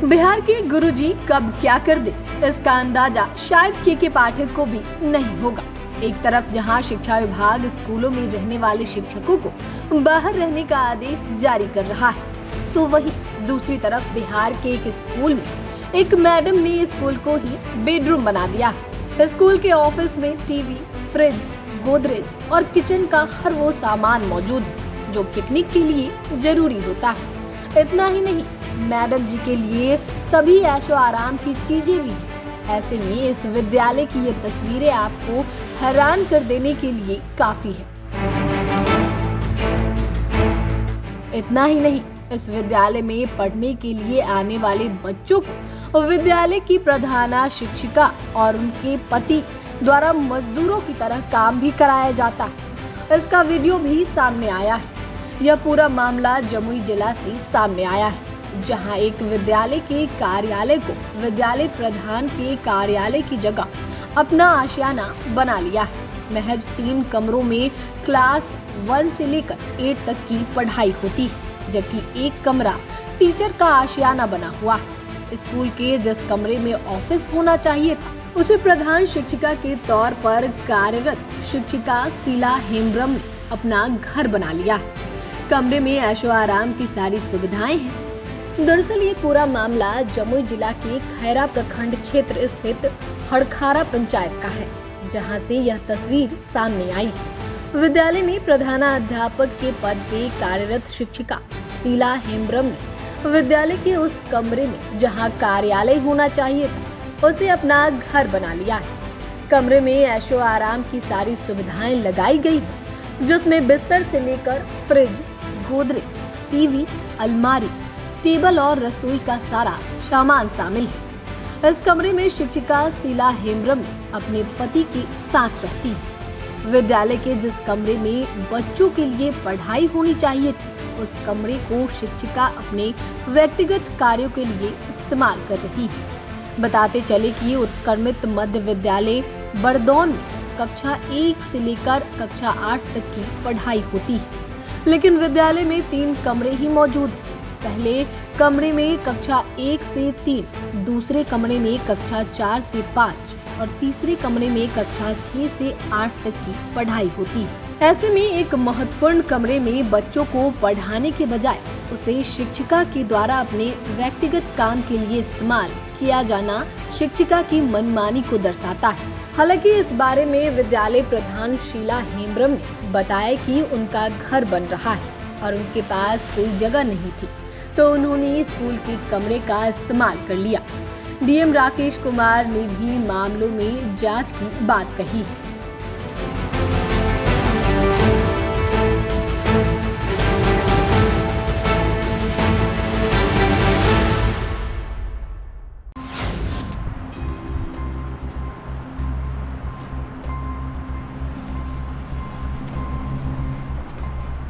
बिहार के गुरुजी कब क्या कर दे, इसका अंदाजा शायद के पाठक को भी नहीं होगा। एक तरफ जहां शिक्षा विभाग स्कूलों में रहने वाले शिक्षकों को बाहर रहने का आदेश जारी कर रहा है, तो वहीं दूसरी तरफ बिहार के एक स्कूल में एक मैडम ने स्कूल को ही बेडरूम बना दिया है। स्कूल के ऑफिस में टीवी, फ्रिज, गोदरेज और किचन का हर वो सामान मौजूद है जो पिकनिक के लिए जरूरी होता है। इतना ही नहीं, मैडम जी के लिए सभी ऐशो आराम की चीजें भी हैं। ऐसे में इस विद्यालय की ये तस्वीरें आपको हैरान कर देने के लिए काफी है। इतना ही नहीं, इस विद्यालय में पढ़ने के लिए आने वाले बच्चों को विद्यालय की प्रधाना शिक्षिका और उनके पति द्वारा मजदूरों की तरह काम भी कराया जाता है। इसका वीडियो भी सामने आया है। यह पूरा मामला जमुई जिला से सामने आया है, जहां एक विद्यालय के कार्यालय को विद्यालय प्रधान के कार्यालय की जगह अपना आशियाना बना लिया है। महज 3 कमरों में क्लास 1 से लेकर 8 तक की पढ़ाई होती है, जबकि एक कमरा टीचर का आशियाना बना हुआ है। स्कूल के जिस कमरे में ऑफिस होना चाहिए था, उसे प्रधान शिक्षिका के तौर पर कार्यरत शिक्षिका शीला हेम्ब्रम ने अपना घर बना लिया है। कमरे में ऐशो आराम की सारी सुविधाएं हैं। दरअसल ये पूरा मामला जमुई जिला के खैरा प्रखंड क्षेत्र स्थित हड़खारा पंचायत का है, जहां से यह तस्वीर सामने आई है। विद्यालय में प्रधानाध्यापक के पद पे कार्यरत शिक्षिका शीला हेम्ब्रम ने विद्यालय के उस कमरे में जहां कार्यालय होना चाहिए था, उसे अपना घर बना लिया है। कमरे में ऐशो आराम की सारी सुविधाएं लगाई गई हैं, जिसमें बिस्तर से लेकर फ्रिज, गोदरेज, टीवी, अलमारी, टेबल और रसोई का सारा सामान शामिल है। इस कमरे में शिक्षिका शीला हेम्ब्रम अपने पति के साथ रहती है। विद्यालय के जिस कमरे में बच्चों के लिए पढ़ाई होनी चाहिए थी, उस कमरे को शिक्षिका अपने व्यक्तिगत कार्यों के लिए इस्तेमाल कर रही है। बताते चले कि उत्क्रमित मध्य विद्यालय बड़दौन में कक्षा 1 से लेकर कक्षा 8 तक की पढ़ाई होती है, लेकिन विद्यालय में 3 कमरे ही मौजूद हैं। पहले कमरे में कक्षा 1 से 3, दूसरे कमरे में कक्षा 4 से 5 और तीसरे कमरे में कक्षा 6 से 8 तक की पढ़ाई होती है। ऐसे में एक महत्वपूर्ण कमरे में बच्चों को पढ़ाने के बजाय उसे शिक्षिका के द्वारा अपने व्यक्तिगत काम के लिए इस्तेमाल किया जाना शिक्षिका की मनमानी को दर्शाता है। हालांकि इस बारे में विद्यालय प्रधान शीला हेम्ब्रम ने बताया कि उनका घर बन रहा है और उनके पास कोई जगह नहीं थी, तो उन्होंने स्कूल के कमरे का इस्तेमाल कर लिया। डीएम राकेश कुमार ने भी मामलों में जांच की बात कही है।